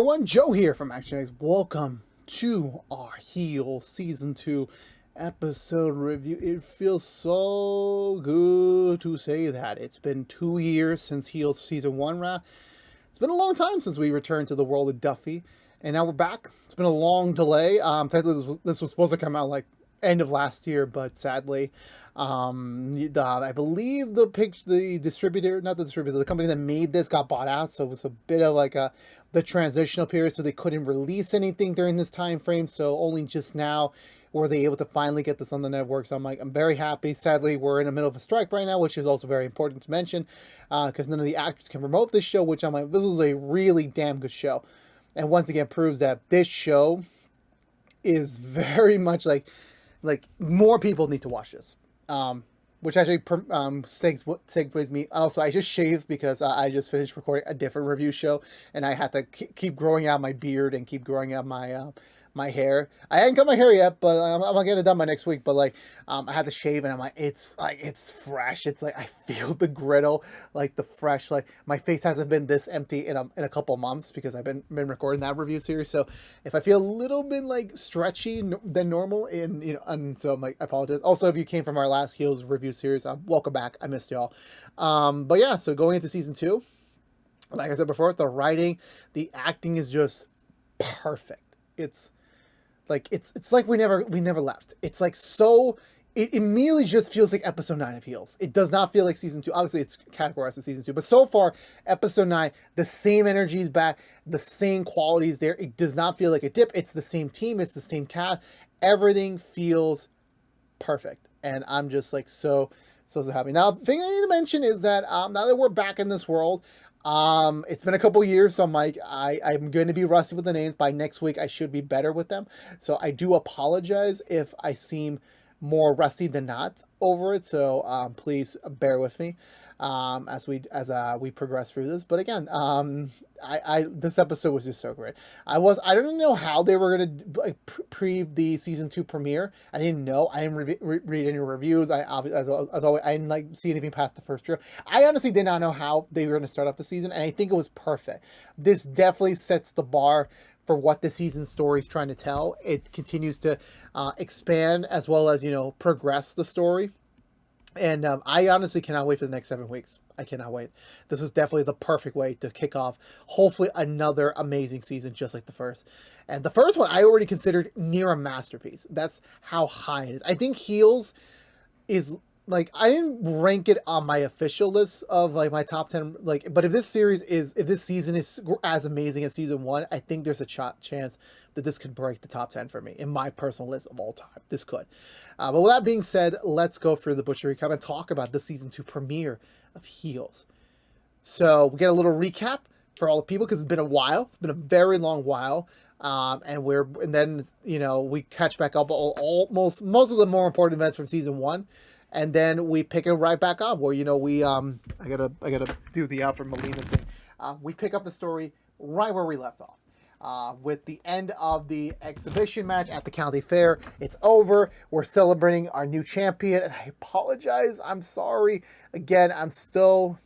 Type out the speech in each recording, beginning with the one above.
everyone, Joe here from ActionX. Welcome to our Heel Season 2 episode review. It feels so good to say that. It's been 2 years since Heel Season 1 wrapped. It's been a long time since we returned to the world of Duffy, and now we're back. It's been a long delay. Technically, this was supposed to come out like end of last year, but sadly, I believe the distributor, not the distributor, the company that made this got bought out, so it was a bit of like the transitional period, so they couldn't release anything during this time frame. So only just now were they able to finally get this on the network. So I'm very happy. Sadly, we're in the middle of a strike right now, which is also very important to mention, because none of the actors can promote this show, which I'm like, this is a really damn good show, and once again proves that this show is very much like more people need to watch this. Which actually segues me. Also, I just shaved because I just finished recording a different review show, and I had to keep growing out my beard and keep growing out my hair. I hadn't cut my hair yet, but I'm gonna get it done by next week. But I had to shave, and I'm like, it's fresh. It's like I feel the griddle, like the fresh. Like my face hasn't been this empty in a couple months because I've been recording that review series. So if I feel a little bit like stretchy than normal, and so I'm like, I apologize. Also, if you came from our last Heels review series, welcome back. I missed y'all. But yeah, so going into season 2, like I said before, the writing, the acting is just perfect. It's like we never left. It's like so. It immediately just feels like episode 9 of Heels. It does not feel like season 2. Obviously, it's categorized as season 2, but so far, episode 9, the same energy is back, the same qualities there. It does not feel like a dip. It's the same team. It's the same cast. Everything feels perfect, and I'm just like so happy. Now, the thing I need to mention is that now that we're back in this world, it's been a couple years, so I'm like, I'm going to be rusty with the names. By next week, I should be better with them. So I do apologize if I seem more rusty than not over it. So please bear with me as we progress through this. But again, this episode was just so great. I don't know how they were gonna pre the season 2 premiere. I didn't know. I didn't read any reviews. I didn't like see anything past the first trailer. I honestly did not know how they were gonna start off the season, and I think it was perfect. This definitely sets the bar for what the season story is trying to tell. It continues to expand as well as progress the story. And I honestly cannot wait for the next 7 weeks. I cannot wait. This was definitely the perfect way to kick off, hopefully, another amazing season just like the first. And the first one I already considered near a masterpiece. That's how high it is. I think Heels is, like, I didn't rank it on my official list of, like, my top 10, but if this season is as amazing as season 1, I think there's a chance that this could break the top 10 for me in my personal list of all time. This could. But with that being said, let's go through the Butcher recap and talk about the season 2 premiere of Heels. So we get a little recap for all the people because it's been a while. It's been a very long while. And then we catch back up most of the more important events from season 1. And then we pick it right back up where, I gotta do the Alfred Molina thing. We pick up the story right where we left off. With the end of the exhibition match at the county fair. It's over. We're celebrating our new champion. And I apologize. I'm sorry. Again, I'm still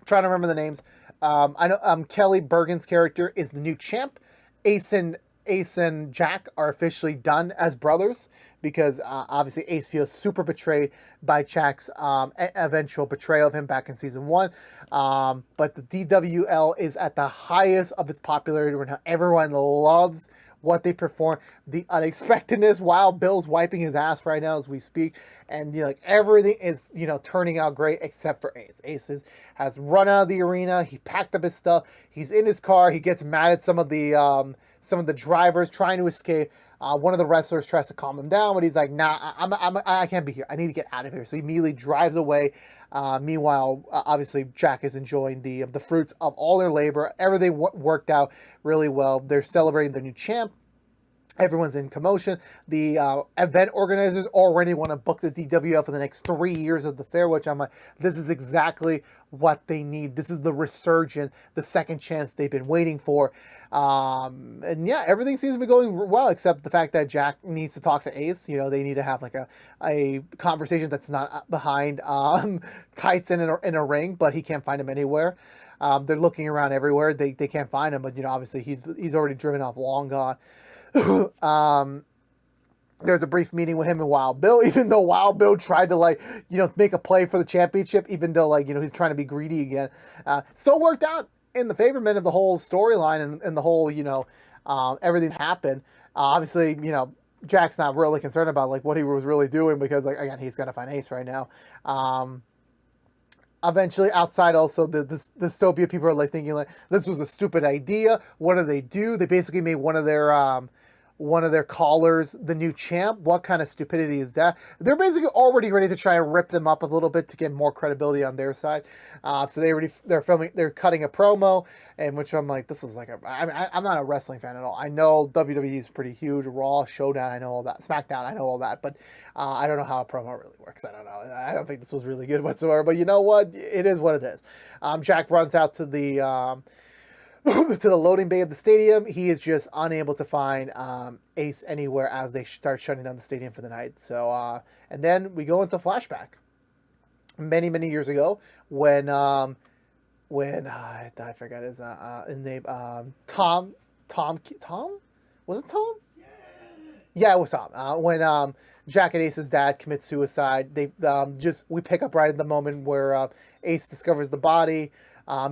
trying to remember the names. I know Kelly Bergen's character is the new champ. Ace and Jack are officially done as brothers because obviously Ace feels super betrayed by Jack's eventual betrayal of him back in season 1. But the DWL is at the highest of its popularity right now. Everyone loves what they perform. The unexpectedness, Wild Bill's wiping his ass right now as we speak. And everything is turning out great except for Ace. Ace has run out of the arena. He packed up his stuff. He's in his car. He gets mad at some of the drivers trying to escape. One of the wrestlers tries to calm him down, but he's like, nah, I can't be here. I need to get out of here. So he immediately drives away. Meanwhile, obviously, Jack is enjoying the fruits of all their labor. Everything worked out really well. They're celebrating their new champ. Everyone's in commotion. The event organizers already want to book the DWF for the next 3 years of the fair, which I'm like, this is exactly what they need. This is the resurgence, the second chance they've been waiting for. And yeah, everything seems to be going well, except the fact that Jack needs to talk to Ace. You know, they need to have like a conversation that's not behind tights in a ring, but he can't find him anywhere. They're looking around everywhere. They can't find him, but you know, obviously he's already driven off, long gone. There's a brief meeting with him and Wild Bill, even though Wild Bill tried to, like, you know, make a play for the championship, even though, like, you know, he's trying to be greedy again. Still worked out in the favorment of the whole storyline and the whole, you know, everything happened. Obviously, you know, Jack's not really concerned about, like, what he was really doing because, like, again, he's got to find Ace right now. Eventually, outside also, the dystopia people are, like, thinking, like, this was a stupid idea. What do? They basically made one of their callers the new champ. What kind of stupidity is that? They're basically already ready to try and rip them up a little bit to get more credibility on their side. So they're cutting a promo, and which I'm like, this is like I'm not a wrestling fan at all. I know WWE is pretty huge, Raw, Showdown, I know all that, SmackDown, I know all that, but I don't know how a promo really works. I don't know. I don't think this was really good whatsoever. But you know what? It is what it is. Jack runs out to the to the loading bay of the stadium. He is just unable to find Ace anywhere as they start shutting down the stadium for the night. So, and then we go into flashback. Many years ago, when I forgot his name. Tom, was it Tom? Yeah, it was Tom. When Jack and Ace's dad commits suicide, we pick up right at the moment where Ace discovers the body.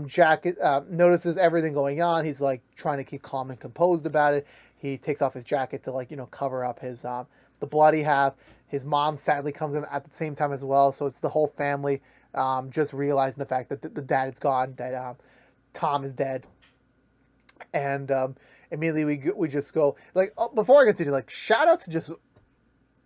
Jack notices everything going on. He's like trying to keep calm and composed about it. He takes off his jacket to, like, you know, cover up his the blood he have. His mom sadly comes in at the same time as well. So it's the whole family just realizing the fact that the dad is gone, that Tom is dead. And immediately we just go, like, before I continue, like, shout out to just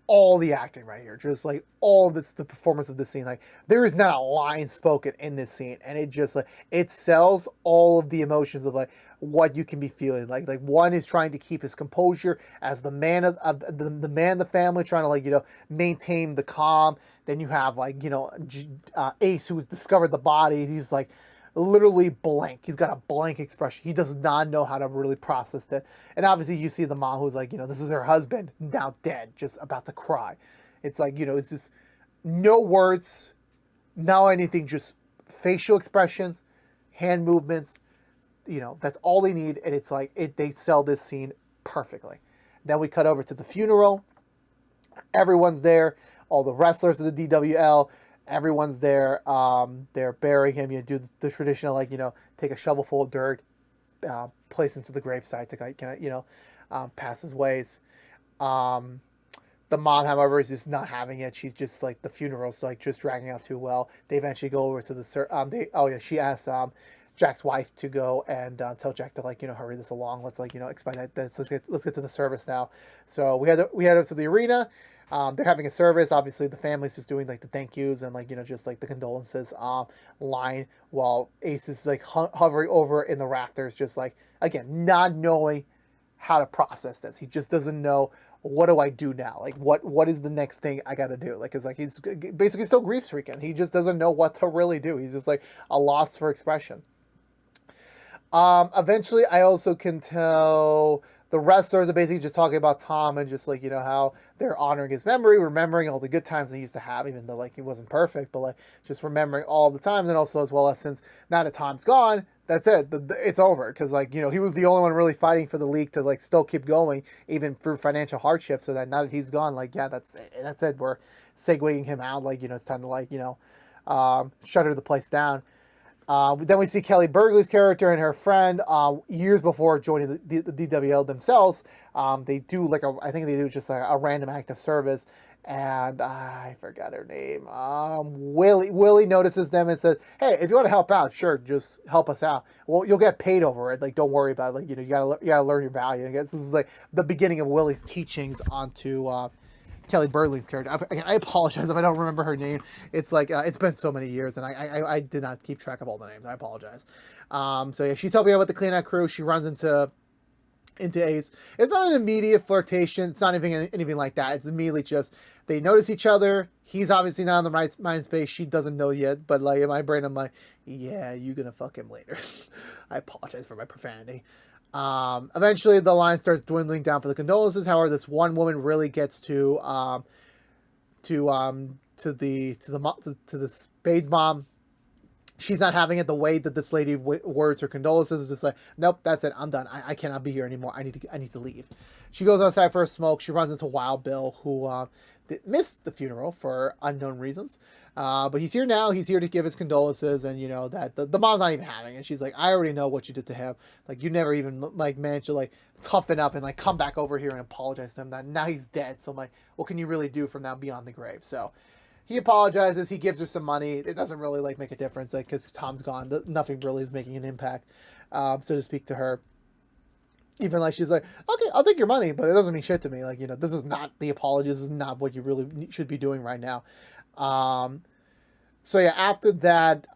all the acting right here, just like all of the performance of the scene. Like, there is not a line spoken in this scene, and it just, like, it sells all of the emotions of, like, what you can be feeling. Like one is trying to keep his composure as the man of the man of the family, trying to, like, you know, maintain the calm. Then you have, like, you know, Ace, who's discovered the body. He's like literally blank. He's got a blank expression. He does not know how to really process it. And obviously you see the mom who's like, you know, this is her husband, now dead, just about to cry. It's like, you know, it's just no words, no anything, just facial expressions, hand movements. You know, that's all they need. And it's like, they sell this scene perfectly. Then we cut over to the funeral. Everyone's there. All the wrestlers of the DWL. Everyone's there. They're burying him. You do the traditional, like, you know, take a shovel full of dirt, place into the gravesite to, like, you know, pass his ways. The mom, however, is just not having it. She's just like, the funeral's like just dragging out too well. They eventually go over to the she asks Jack's wife to go and tell Jack to, like, you know, hurry this along. Let's, like, you know, expedite this. Let's get to the service now. So we head up to the arena. They're having a service. Obviously, the family's just doing, like, the thank yous and, like, you know, just like the condolences line, while Ace is, like, hovering over in the rafters, just, like, again, not knowing how to process this. He just doesn't know, what do I do now? Like, what is the next thing I got to do? Like, it's like he's basically still grief stricken. He just doesn't know what to really do. He's just, like, a loss for expression. Eventually, I also can tell the wrestlers are basically just talking about Tom and just, like, you know, how they're honoring his memory, remembering all the good times they used to have, even though, like, he wasn't perfect, but, like, just remembering all the times. And also, as well as, since now that Tom's gone, that's it. It's over. Because, like, you know, he was the only one really fighting for the league to, like, still keep going, even through financial hardship. So that now that he's gone, like, yeah, that's it. We're segueing him out. Like, you know, it's time to, like, you know, shutter the place down. Then we see Kelly Bergley's character and her friend years before joining the DWL themselves. They do, like, I think they do just a random act of service, and I forgot her name. Willie notices them and says, "Hey, if you want to help out, sure, just help us out. Well, you'll get paid over it. Like, don't worry about it. Like, you know, you gotta learn your value." I guess this is, like, the beginning of Willie's teachings onto Kelly Bergley's character. I apologize if I don't remember her name. It's like, it's been so many years, and I did not keep track of all the names. I apologize. So yeah, she's helping out with the cleanout crew. She runs into into Ace. It's not an immediate flirtation. It's not even anything like that. It's immediately just they notice each other. He's obviously not in the right mind space. She doesn't know yet, but like in my brain, I'm like, yeah, you gonna fuck him later. I apologize for my profanity. Eventually, the line starts dwindling down for the condolences. However, this one woman really gets to the Spade's mom. She's not having it the way that this lady words her condolences. It's just like, nope, that's it. I'm done. I cannot be here anymore. I need to leave. She goes outside for a smoke. She runs into Wild Bill, who missed the funeral for unknown reasons. But he's here now. He's here to give his condolences, and you know that the mom's not even having it. She's like, I already know what you did to him. Like, you never even like managed to like toughen up and like come back over here and apologize to him. That now he's dead. So I'm like, what can you really do from now beyond the grave? So he apologizes. He gives her some money. It doesn't really like make a difference, like because Tom's gone. Nothing really is making an impact, so to speak, to her. Even like she's like, okay, I'll take your money, but it doesn't mean shit to me. Like, you know, this is not the apology. This is not what you really should be doing right now. So yeah, after that,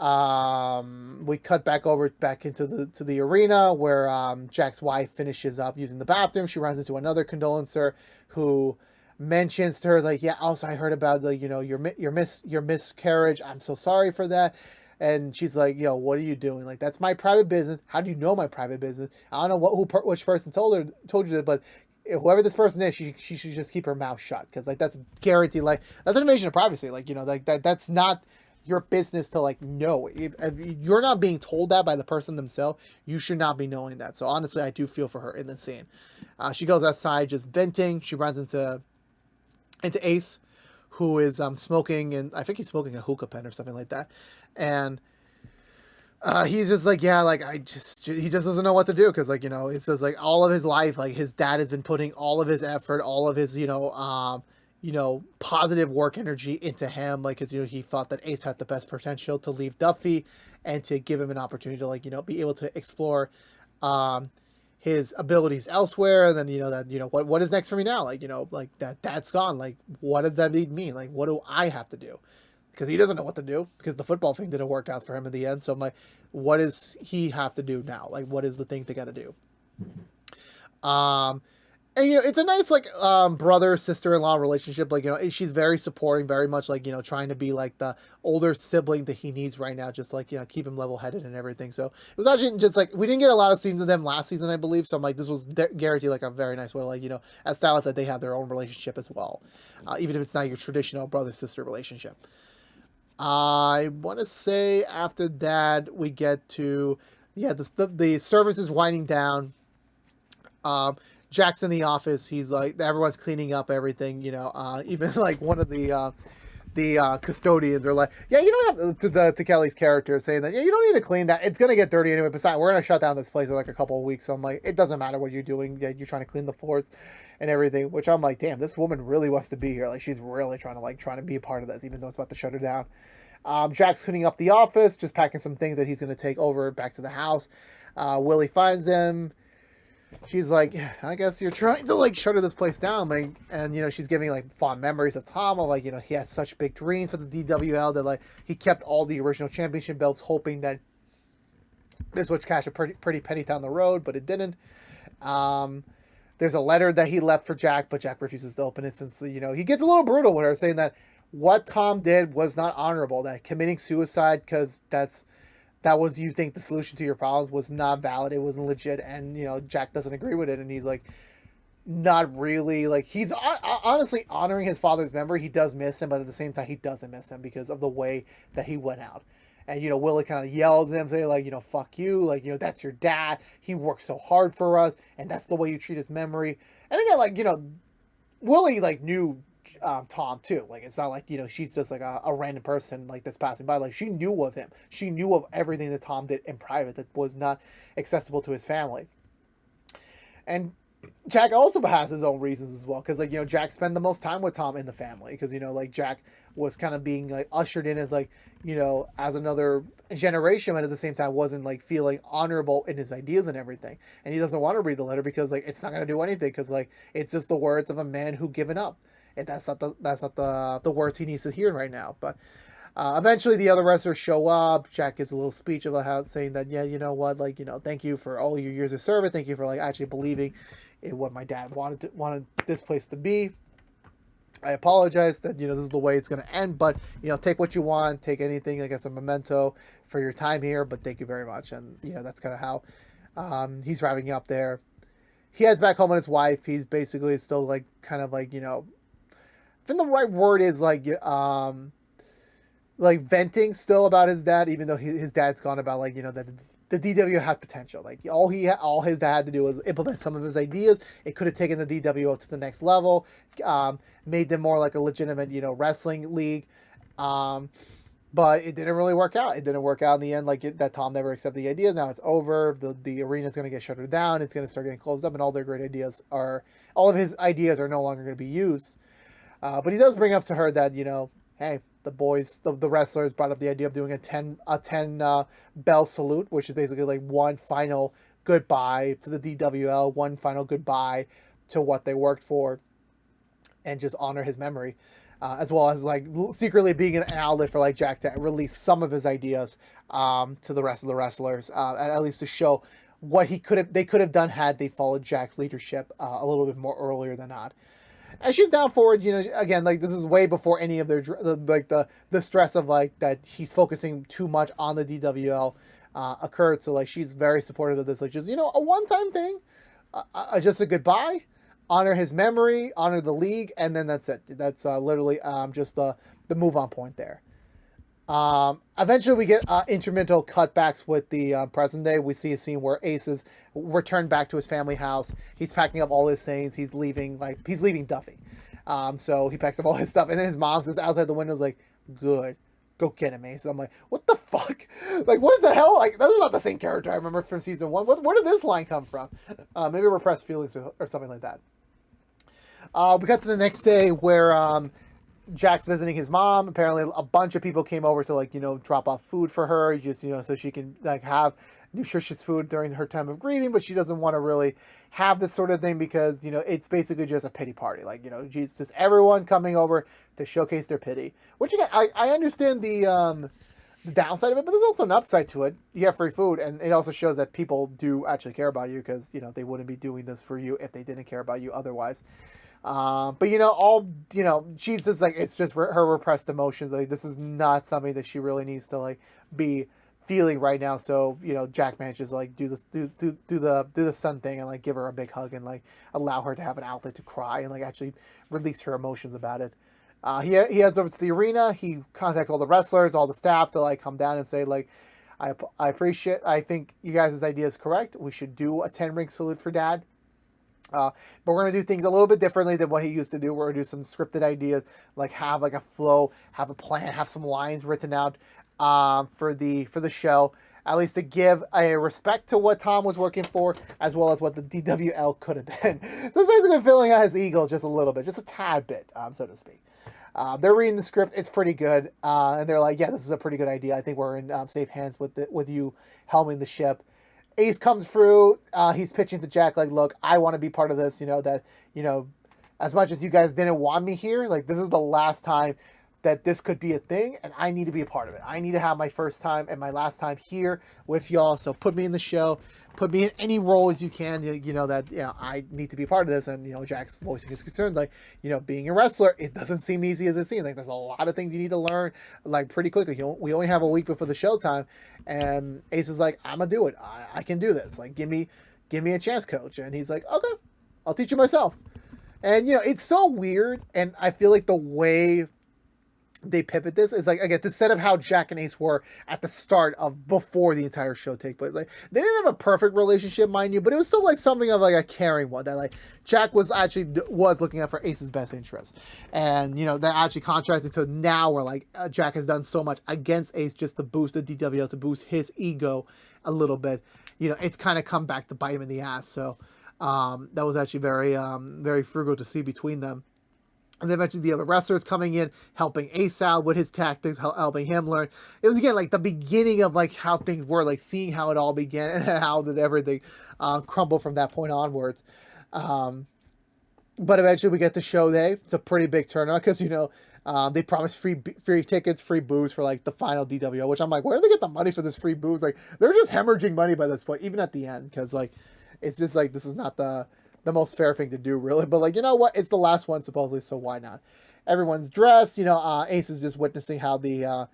we cut back into the arena where Jack's wife finishes up using the bathroom. She runs into another condolencer who mentions to her like, yeah, also I heard about the, you know, your miscarriage. I'm so sorry for that. And she's like, yo, what are you doing? Like, that's my private business. How do you know my private business? I don't know which person told you that, but whoever this person is, she should just keep her mouth shut, because like that's guaranteed. Like, that's an invasion of privacy. Like, you know, like that's not your business to like know. If you're not being told that by the person themselves, you should not be knowing that. So honestly, I do feel for her in this scene. She goes outside just venting. She runs into Ace, who is smoking, and I think he's smoking a hookah pen or something like that. And he's just like, yeah, like he just doesn't know what to do, because like, you know, it's just like all of his life, like his dad has been putting all of his effort, all of his positive work energy into him, like, because, you know, he thought that Ace had the best potential to leave Duffy and to give him an opportunity to, like, you know, be able to explore his abilities elsewhere. And then, you know, that, you know, what is next for me now? Like, you know, like that's gone. Like, what does that mean? Like, what do I have to do? Because he doesn't know what to do, because the football thing didn't work out for him in the end. So I'm like, what does he have to do now? Like, what is the thing they got to do? And, you know, it's a nice, like, brother, sister-in-law relationship. Like, you know, she's very supporting, very much, like, you know, trying to be, like, the older sibling that he needs right now, just, like, you know, keep him level-headed and everything. So it was actually just, like, we didn't get a lot of scenes of them last season, I believe. So I'm like, this was guaranteed, like, a very nice way to, like, you know, establish that they have their own relationship as well. Even if it's not your traditional brother-sister relationship. I want to say after that, we get to, yeah, the service is winding down. Jack's in the office. He's like, everyone's cleaning up everything, you know, even like one of the custodians are like, yeah, you don't have to Kelly's character saying that, yeah, you don't need to clean that. It's going to get dirty anyway. Besides, we're going to shut down this place in like a couple of weeks. So I'm like, it doesn't matter what you're doing. Yeah, you're trying to clean the floors and everything, which I'm like, damn, this woman really wants to be here. Like, she's really trying to be a part of this, even though it's about to shut her down. Jack's cleaning up the office, just packing some things that he's going to take over back to the house. Willie finds them. She's like, I guess you're trying to like shutter this place down, like, and you know, she's giving like fond memories of Tom, of like, you know, he had such big dreams for the DWL that like he kept all the original championship belts, hoping that this would cash a pretty penny down the road, but it didn't. There's a letter that he left for Jack, but Jack refuses to open it, since, you know, he gets a little brutal with her, saying that what Tom did was not honorable, that committing suicide because that was, you think, the solution to your problems, was not valid. It wasn't legit. And, you know, Jack doesn't agree with it. And he's like, not really, like, he's honestly honoring his father's memory. He does miss him, but at the same time, he doesn't miss him because of the way that he went out. And, you know, Willie kind of yells at him, saying, like, you know, fuck you. Like, you know, that's your dad. He worked so hard for us. And that's the way you treat his memory. And again, like, you know, Willie, like, knew Tom too. Like, it's not like, you know, she's just like a random person like that's passing by. Like, she knew of him. She knew of everything that Tom did in private that was not accessible to his family. And Jack also has his own reasons as well, because, like, you know, Jack spent the most time with Tom in the family, because, you know, like, Jack was kind of being like ushered in as, like, you know, as another generation, but at the same time wasn't like feeling honorable in his ideas and everything. And he doesn't want to read the letter because, like, it's not going to do anything, because, like, it's just the words of a man who given up. And that's not the words he needs to hear right now. But Eventually, the other wrestlers show up. Jack gives a little speech about how saying that, yeah, you know what, like, you know, thank you for all your years of service. Thank you for like actually believing in what my dad wanted this place to be. I apologize that, you know, this is the way it's going to end, but, you know, take what you want, take anything, like as a memento for your time here, but thank you very much. And, you know, that's kind of how he's wrapping up there. He heads back home with his wife. He's basically still like, kind of like, you know, I think the right word is like venting still about his dad, even though his dad's gone about like, you know, that the DW had potential. Like all his dad had to do was implement some of his ideas. It could have taken the DWO to the next level, made them more like a legitimate, you know, wrestling league. But it didn't really work out. It didn't work out in the end. Like that Tom never accepted the ideas. Now it's over. The arena is going to get shuttered down. It's going to start getting closed up, and all of his ideas are no longer going to be used. But he does bring up to her that, you know, hey, the wrestlers brought up the idea of doing a 10 bell salute, which is basically like one final goodbye to the DWL, one final goodbye to what they worked for, and just honor his memory, as well as like secretly being an outlet for like Jack to release some of his ideas to the rest of the wrestlers, at least to show what they could have done had they followed Jack's leadership a little bit more earlier than not. And she's down for it, you know, again, like this is way before any of their, like the stress of like that he's focusing too much on the DWL occurred. So like she's very supportive of this, like just, you know, a one-time thing, just a goodbye, honor his memory, honor the league, and then that's it. That's literally just the move on point there. Eventually we get intermittent cutbacks with the present day. We see a scene where Ace is returned back to his family house. He's packing up all his things. He's leaving Duffy. So he packs up all his stuff, and then his mom says outside the window is like, "Good, go get him, Ace." I'm like, what the fuck? Like, what the hell? Like, that is not the same character I remember from season 1. Where did this line come from? Maybe repressed feelings or something like that. We got to the next day where Jack's visiting his mom. Apparently a bunch of people came over to like, you know, drop off food for her, just, you know, so she can like have nutritious food during her time of grieving, but she doesn't want to really have this sort of thing because, you know, it's basically just a pity party. Like, you know, she's just everyone coming over to showcase their pity, which again, I understand the downside of it, but there's also an upside to it. You have free food, and it also shows that people do actually care about you because, you know, they wouldn't be doing this for you if they didn't care about you otherwise. But you know, she's just like, it's just her repressed emotions. Like, this is not something that she really needs to like be feeling right now. So, you know, Jack manages to like do the son thing and like give her a big hug and like allow her to have an outlet to cry and like actually release her emotions about it. He heads over to the arena. He contacts all the wrestlers, all the staff to like come down and say like, I think you guys' idea is correct. We should do a 10-ring salute for Dad. But we're going to do things a little bit differently than what he used to do. We're going to do some scripted ideas, like have like a flow, have a plan, have some lines written out for the show, at least to give a respect to what Tom was working for, as well as what the DWL could have been. So it's basically filling out his ego just a little bit, just a tad bit, so to speak. They're reading the script. It's pretty good. And they're like, yeah, this is a pretty good idea. I think we're in safe hands with you helming the ship. Ace comes through. He's pitching to Jack like, look, I want to be part of this. You know, that, you know, as much as you guys didn't want me here, like, this is the last time that this could be a thing, and I need to be a part of it. I need to have my first time and my last time here with y'all. So put me in the show. Put me in any role as you can, you know, that, you know, I need to be part of this. And, you know, Jack's voicing his concerns, like, you know, being a wrestler, it doesn't seem easy as it seems. Like, there's a lot of things you need to learn, like, pretty quickly. You know, we only have a week before the showtime, and Ace is like, I'm gonna do it. I can do this. Like, give me a chance, coach. And he's like, okay, I'll teach you myself. And, you know, it's so weird, and I feel like the way they pivot this is like, again, to set up how Jack and Ace were at the start of before the entire show take place. Like, they didn't have a perfect relationship, mind you, but it was still like something of like a caring one, that like Jack was looking out for Ace's best interest. And, you know, that actually contrasted to now where like Jack has done so much against Ace just to boost the DWL, to boost his ego a little bit. You know, it's kind of come back to bite him in the ass. So that was actually very frugal to see between them. And then mentioned the other wrestlers coming in, helping Ace out with his tactics, helping him learn. It was, again, like the beginning of like how things were, like seeing how it all began and how did everything crumble from that point onwards. But eventually we get to show day. It's a pretty big turnout because, you know, They promised free tickets, free booze for like the final DWO, which I'm like, where do they get the money for this free booze? Like they're just hemorrhaging money by this point, even at the end, because like it's just like this is not the most fair thing to do, really. But like, you know what? It's the last one supposedly, so why not? Everyone's dressed. Ace is just witnessing how the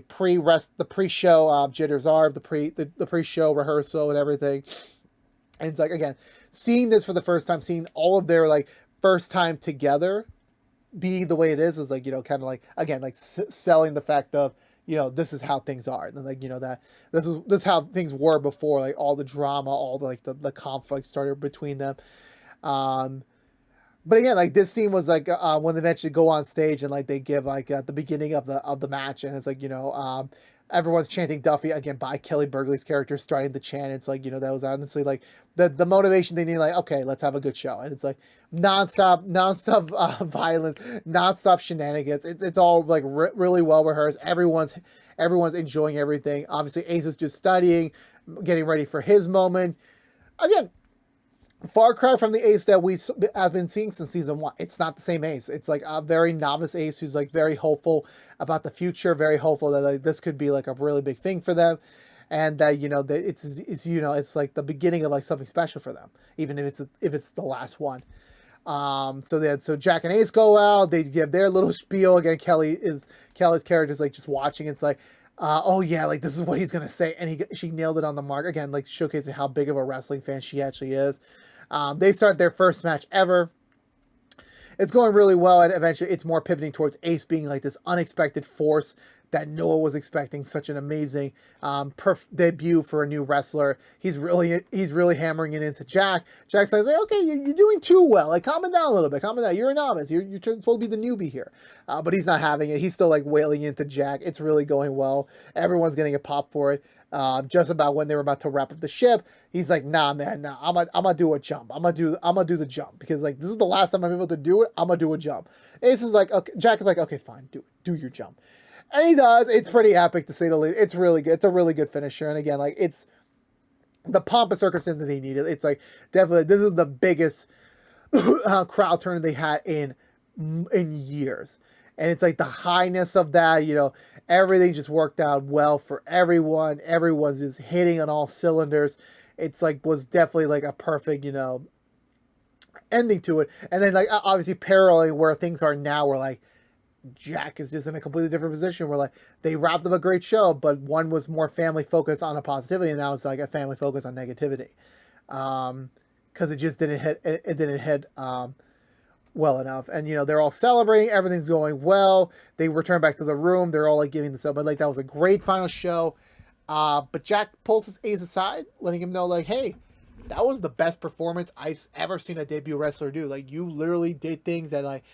pre-show jitters are, the pre-show rehearsal and everything. And it's like, again, seeing this for the first time, seeing all of their like first time together be the way it is like, kind of like, again, like selling the fact of, this is how things are. And like, that this is how things were before, like all the drama, all the, like the conflict started between them. But again, like this scene was like when they eventually go on stage and like they give like at the beginning of the match, and it's like, everyone's chanting Duffy again by Kelly Burgley's character starting the chant. It's like, that was honestly like the motivation they need. Like, okay, let's have a good show, and it's like nonstop violence, nonstop shenanigans. It's all like really well rehearsed. Everyone's enjoying everything. Obviously, Ace is just studying, getting ready for his moment. Again, far cry from the Ace that we have been seeing since season 1. It's not the same Ace. It's like a very novice Ace who's like very hopeful about the future, very hopeful that like this could be like a really big thing for them, and that that it's like the beginning of like something special for them, even if it's the last one. So Jack and Ace go out. They give their little spiel again. Kelly's character is like just watching. It's like, oh yeah, like this is what he's gonna say, and she nailed it on the mark again, like showcasing how big of a wrestling fan she actually is. They start their first match ever. It's going really well, and eventually it's more pivoting towards Ace being like this unexpected force that no one was expecting. Such an amazing debut for a new wrestler. He's really hammering it into Jack. Jack says, like, okay, you're doing too well. Like, calm it down a little bit. Calm it down. You're a novice. You're supposed to be the newbie here. But he's not having it. He's still like wailing into Jack. It's really going well. Everyone's getting a pop for it. Just about when they were about to wrap up the ship, he's like, nah, man, nah, I'm gonna do a jump. I'm gonna do the jump, because like this is the last time I'm able to do it. I'm gonna do a jump. Ace is like, okay. Jack is like, okay, fine, do your jump. And he does. It's pretty epic, to say the least. It's really good. It's a really good finisher. And again, like, it's the pomp and circumstance that he needed. It's like, definitely, this is the biggest crowd turn they had in years. And it's like the highness of that, everything just worked out well for everyone. Everyone's just hitting on all cylinders. It's like, was definitely like a perfect, ending to it. And then like, obviously paralleling where things are now, where like, Jack is just in a completely different position where like they wrapped up a great show, but one was more family focused on a positivity, and now it's like a family focus on negativity. Because it just didn't hit well enough. And they're all celebrating, everything's going well. They return back to the room, they're all like giving this up, but like that was a great final show. But Jack pulls his Ace aside, letting him know like, hey, that was the best performance I've ever seen a debut wrestler do. Like, you literally did things that like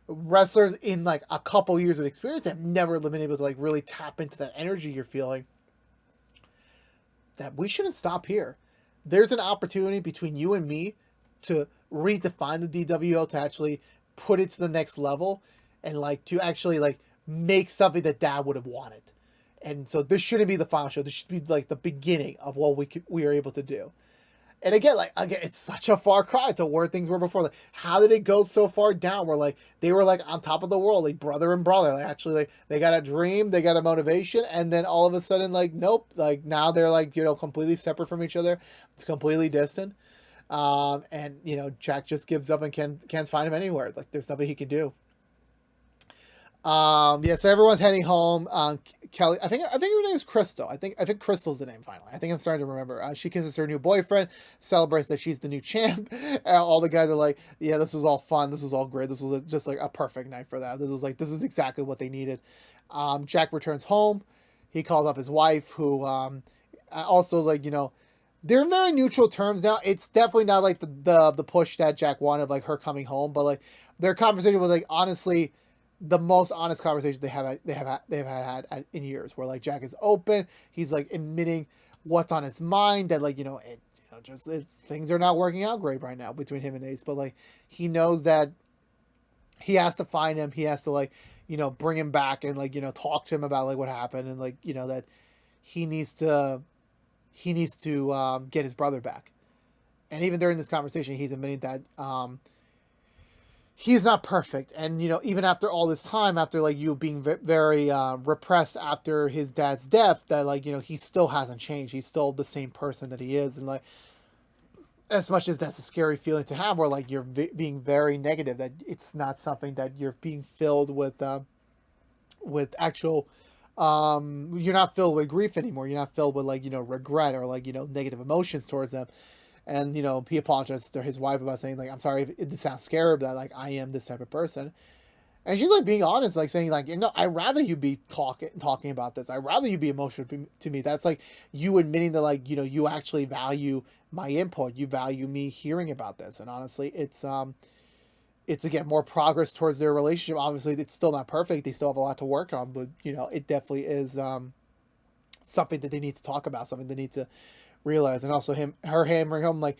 wrestlers in like a couple years of experience have never been able to like really tap into that energy you're feeling. That we shouldn't stop here. There's an opportunity between you and me to redefine the DWO, to actually put it to the next level, and like to actually like make something that Dad would have wanted. And so this shouldn't be the final show. This should be like the beginning of what we are able to do. And again, it's such a far cry to where things were before. Like, how did it go so far down where like they were like on top of the world, like brother and brother? Like, actually, like they got a dream, they got a motivation, and then all of a sudden, like, nope, like now they're like, completely separate from each other, completely distant. And Jack just gives up and can't find him anywhere. Like, there's nothing he can do. So everyone's heading home. Kelly, I think her name is Crystal. I think Crystal's the name finally. I think I'm starting to remember. She kisses her new boyfriend, celebrates that she's the new champ. All the guys are like, yeah, this was all fun. This was all great. This was just like a perfect night for that. This is exactly what they needed. Jack returns home. He calls up his wife, who, also like, they're in very neutral terms now. It's definitely not like the push that Jack wanted, like her coming home, but like their conversation was like, honestly, the most honest conversation they have had in years, where like Jack is open, he's like admitting what's on his mind, that like things are not working out great right now between him and Ace, but like he knows that he has to find him, he has to like bring him back and like talk to him about like what happened, and like that he needs to get his brother back. And even during this conversation, he's admitting that he's not perfect. And, even after all this time, after, like, you being very repressed after his dad's death, that, like, he still hasn't changed. He's still the same person that he is. And, like, as much as that's a scary feeling to have, where, like, you're being very negative, that it's not something that you're being filled with actual, you're not filled with grief anymore. You're not filled with, like, regret or, like, negative emotions towards them. And, he apologized to his wife about saying, like, I'm sorry if it sounds scary, but, like, I am this type of person. And she's, like, being honest, like, saying, like, I'd rather you be talking about this. I'd rather you be emotional to me. That's, like, you admitting that, like, you actually value my input. You value me hearing about this. And honestly, it's again, more progress towards their relationship. Obviously, it's still not perfect. They still have a lot to work on, but, it definitely is, something that they need to talk about, something they need to realize. And also her hammering home, like,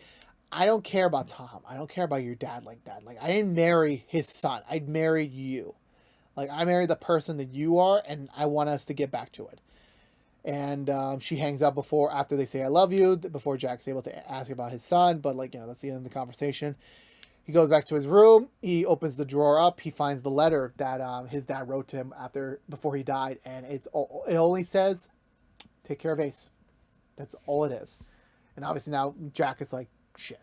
I don't care about Tom. I don't care about your dad like that. Like, I didn't marry his son. I'd married you. Like, I married the person that you are, and I want us to get back to it. And she hangs up after they say I love you, before Jack's able to ask about his son. But, like, that's the end of the conversation. He goes back to his room. He opens the drawer up. He finds the letter that his dad wrote to him before he died, and it only says, "Take care of Ace." That's all it is. And obviously now Jack is like, shit,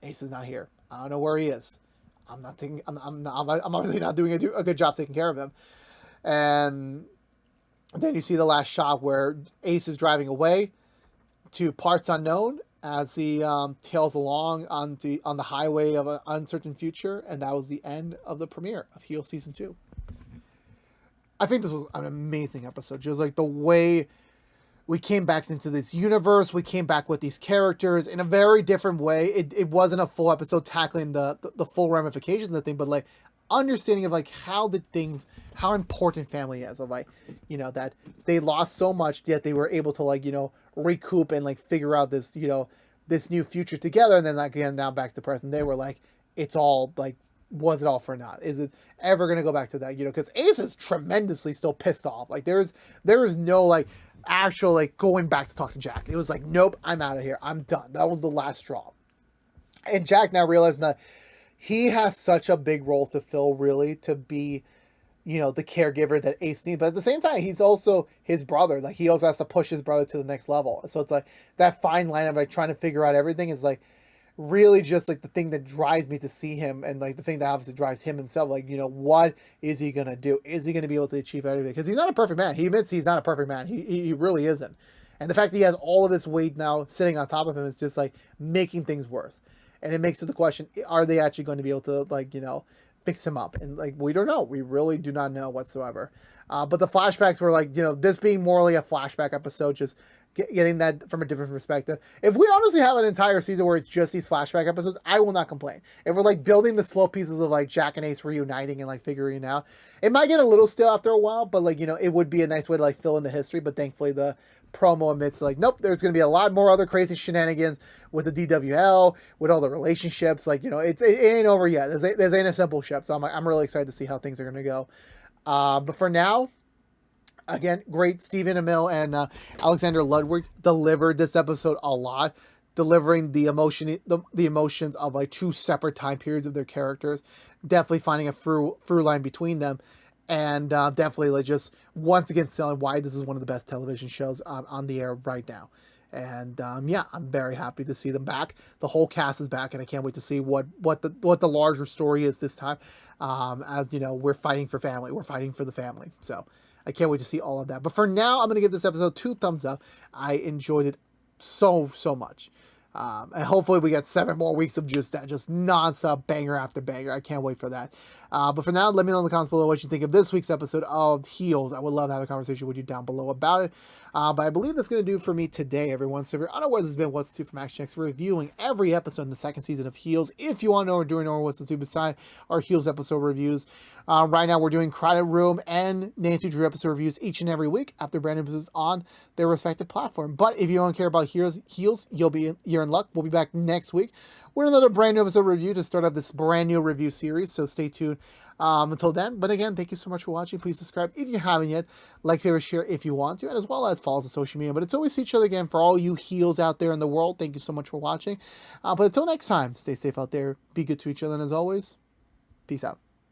Ace is not here. I don't know where he is. I'm obviously not doing a good job taking care of him. And then you see the last shot where Ace is driving away to parts unknown as he tails along on the highway of an uncertain future. And that was the end of the premiere of Heels Season 2. I think this was an amazing episode. Just like the way we came back into this universe. We came back with these characters in a very different way. It wasn't a full episode tackling the full ramifications of the thing, but, like, understanding of, like, how important family is, of, like, that they lost so much, yet they were able to, like, recoup and, like, figure out this, this new future together. And then, like, again, now back to present day, were like, it's all, like, was it all for naught? Is it ever going to go back to that? Because Ace is tremendously still pissed off. Like, there is no, like, actual, like, going back to talk to Jack. It was like, nope, I'm out of here. I'm done. That was the last straw. And Jack now realizing that he has such a big role to fill, really, to be, the caregiver that Ace needs. But at the same time, he's also his brother. Like, he also has to push his brother to the next level. So it's like that fine line of, like, trying to figure out everything is, like, really just, like, the thing that drives me to see him, and, like, the thing that obviously drives him himself. Like, what is he gonna do? Is he gonna be able to achieve everything? Because he's not a perfect man. He admits he's not a perfect man. He really isn't. And the fact that he has all of this weight now sitting on top of him is just, like, making things worse. And it makes it the question, are they actually going to be able to, like, fix him up? And, like, we don't know. We really do not know whatsoever. But the flashbacks were, like, this being morally a flashback episode, just getting that from a different perspective. If we honestly have an entire season where it's just these flashback episodes, I will not complain. If we're, like, building the slow pieces of, like, Jack and Ace reuniting and, like, figuring it out, it might get a little still after a while, but, like, it would be a nice way to, like, fill in the history. But thankfully the promo admits, like, nope, there's going to be a lot more other crazy shenanigans with the DWL, with all the relationships. Like, it ain't over yet. This ain't a simple ship. So I'm really excited to see how things are going to go. But for now, again, great. Stephen Amell and Alexander Ludwig delivered this episode a lot, delivering the emotions of, like, two separate time periods of their characters, definitely finding a through line between them, and definitely, like, just once again selling why this is one of the best television shows on the air right now. And yeah, I'm very happy to see them back. The whole cast is back, and I can't wait to see what the larger story is this time. As we're fighting for family. We're fighting for the family. So I can't wait to see all of that. But for now, I'm going to give this episode 2 thumbs up. I enjoyed it so much. And hopefully we get 7 more weeks of just nonstop banger after banger. I can't wait for that. But for now, let me know in the comments below what you think of this week's episode of Heels. I would love to have a conversation with you down below about it. But I believe that's going to do for me today, everyone. So if you're unaware, this has been What's to from ActionX, reviewing every episode in the 2nd season of Heels. If you want to know what we're doing or what's to beside our Heels episode reviews, right now we're doing Crowded Room and Nancy Drew episode reviews each and every week after brand new episodes on their respective platform. But if you don't care about Heels, you're in luck. We'll be back next week with another brand new episode review to start off this brand new review series. So stay tuned until then. But again, thank you so much for watching. Please subscribe if you haven't yet. Like, favorite, share if you want to, and as well as follow us on social media. But it's always each other again for all you Heels out there in the world. Thank you so much for watching. But until next time, stay safe out there. Be good to each other, and as always, Peace out.